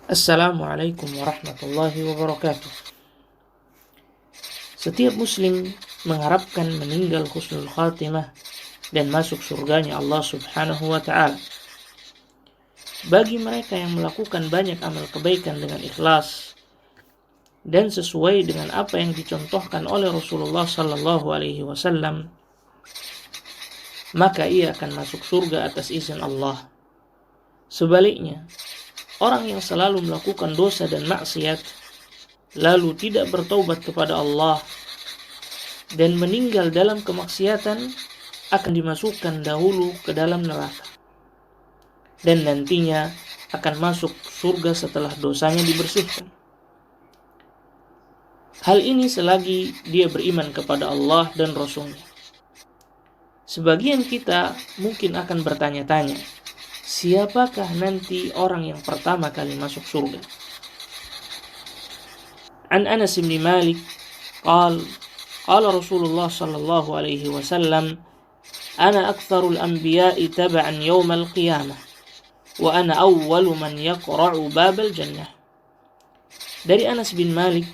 Assalamualaikum warahmatullahi wabarakatuh. Setiap muslim mengharapkan meninggal husnul khatimah dan masuk surganya Allah subhanahu wa ta'ala. Bagi mereka yang melakukan banyak amal kebaikan dengan ikhlas dan sesuai dengan apa yang dicontohkan oleh Rasulullah sallallahu alaihi wasallam, maka ia akan masuk surga atas izin Allah. Sebaliknya, orang yang selalu melakukan dosa dan maksiat lalu tidak bertaubat kepada Allah dan meninggal dalam kemaksiatan akan dimasukkan dahulu ke dalam neraka dan nantinya akan masuk surga setelah dosanya dibersihkan. Hal ini selagi dia beriman kepada Allah dan Rasul-Nya. Sebagian kita mungkin akan bertanya-tanya, siapakah nanti orang yang pertama kali masuk surga? An Anas bin Malik qala Rasulullah sallallahu alaihi wasallam, ana aktsarul anbiya'i tab'an yaumal qiyamah wa ana awwalu man yaqra'u babal jannah. Dari Anas bin Malik,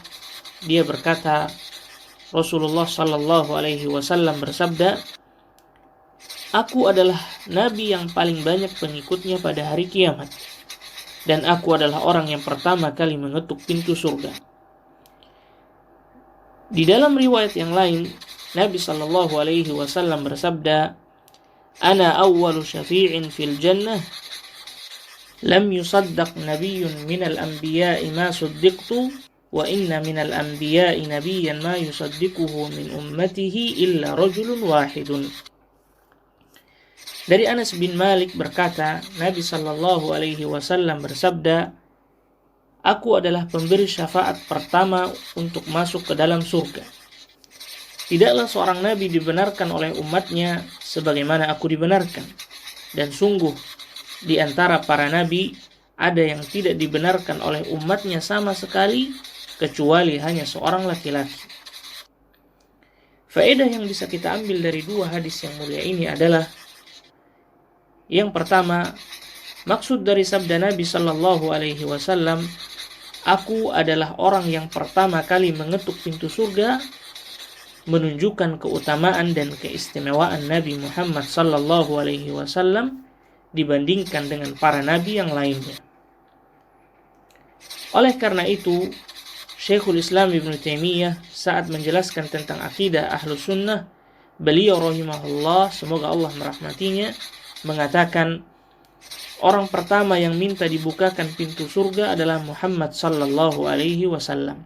dia berkata, Rasulullah sallallahu alaihi wasallam bersabda, aku adalah nabi yang paling banyak pengikutnya pada hari kiamat, dan aku adalah orang yang pertama kali mengetuk pintu surga. Di dalam riwayat yang lain, Nabi sallallahu alaihi wasallam bersabda, ana awwalu syafi'in fil jannah, lam yusaddaq nabiyyun minal anbiya'i ma suddiqtu, wa inna minal anbiya'i nabiyyan ma yusaddiquhu min ummatihi illa rajulun wahidun. Dari Anas bin Malik berkata, Nabi sallallahu alaihi wasallam bersabda, aku adalah pemberi syafaat pertama untuk masuk ke dalam surga. Tidaklah seorang nabi dibenarkan oleh umatnya sebagaimana aku dibenarkan. Dan sungguh, di antara para nabi, ada yang tidak dibenarkan oleh umatnya sama sekali, kecuali hanya seorang laki-laki. Faedah yang bisa kita ambil dari dua hadis yang mulia ini adalah, yang pertama, maksud dari sabda Nabi sallallahu alaihi wasallam, aku adalah orang yang pertama kali mengetuk pintu surga, menunjukkan keutamaan dan keistimewaan Nabi Muhammad sallallahu alaihi wasallam dibandingkan dengan para nabi yang lainnya. Oleh karena itu, Syekhul Islam Ibnu Taimiyah saat menjelaskan tentang akidah Ahlus Sunnah, beliau rahimahullah, semoga Allah merahmatinya, mengatakan, orang pertama yang minta dibukakan pintu surga adalah Muhammad sallallahu alaihi wasallam.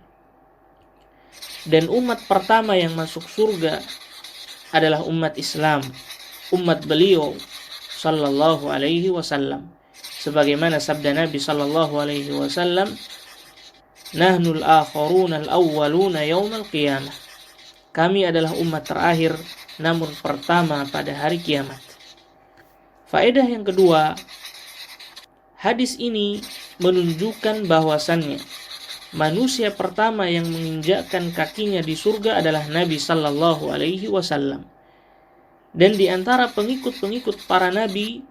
Dan umat pertama yang masuk surga adalah umat Islam, umat beliau sallallahu alaihi wasallam. Sebagaimana sabda Nabi sallallahu alaihi wasallam, nahnul akharuna al-awwaluna yaumal qiyamah. Kami adalah umat terakhir namun pertama pada hari kiamat. Faedah yang kedua, hadis ini menunjukkan bahwasannya manusia pertama yang menginjakkan kakinya di surga adalah Nabi sallallahu alaihi wasallam. Dan di antara pengikut-pengikut para nabi,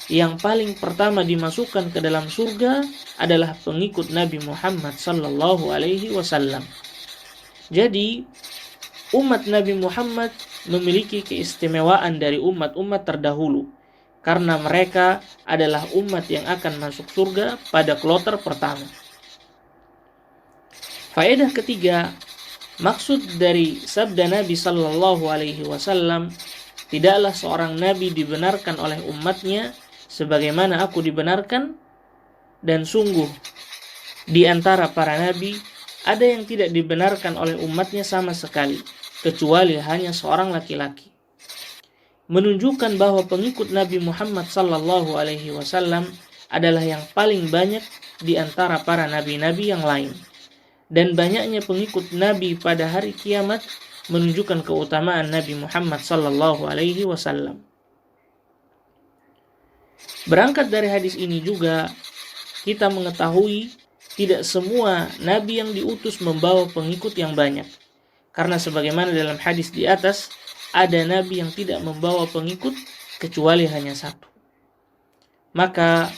yang paling pertama dimasukkan ke dalam surga adalah pengikut Nabi Muhammad sallallahu alaihi wasallam. Jadi, umat Nabi Muhammad memiliki keistimewaan dari umat-umat terdahulu, karena mereka adalah umat yang akan masuk surga pada kloter pertama. Faedah ketiga, maksud dari sabda Nabi sallallahu alaihi wasallam, tidaklah seorang nabi dibenarkan oleh umatnya sebagaimana aku dibenarkan, dan sungguh di antara para nabi ada yang tidak dibenarkan oleh umatnya sama sekali, kecuali hanya seorang laki-laki. Menunjukkan bahwa pengikut Nabi Muhammad sallallahu alaihi wasallam adalah yang paling banyak di antara para nabi-nabi yang lain. Dan banyaknya pengikut Nabi pada hari kiamat menunjukkan keutamaan Nabi Muhammad sallallahu alaihi wasallam. Berangkat dari hadis ini juga kita mengetahui tidak semua nabi yang diutus membawa pengikut yang banyak. Karena sebagaimana dalam hadis di atas, ada nabi yang tidak membawa pengikut kecuali hanya satu. Maka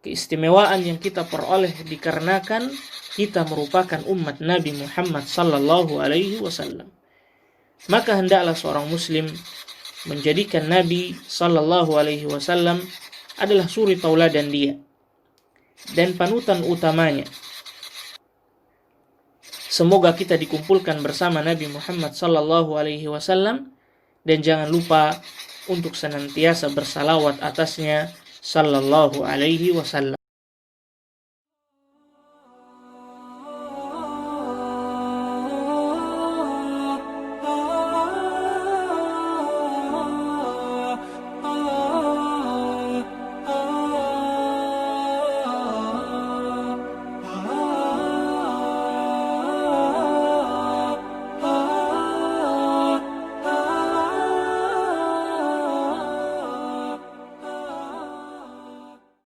keistimewaan yang kita peroleh dikarenakan kita merupakan umat Nabi Muhammad sallallahu alaihi wasallam. Maka hendaklah seorang muslim menjadikan Nabi sallallahu alaihi wasallam adalah suri tauladan dia dan panutan utamanya. Semoga kita dikumpulkan bersama Nabi Muhammad sallallahu alaihi wasallam, dan jangan lupa untuk senantiasa bersalawat atasnya sallallahu alaihi wasallam.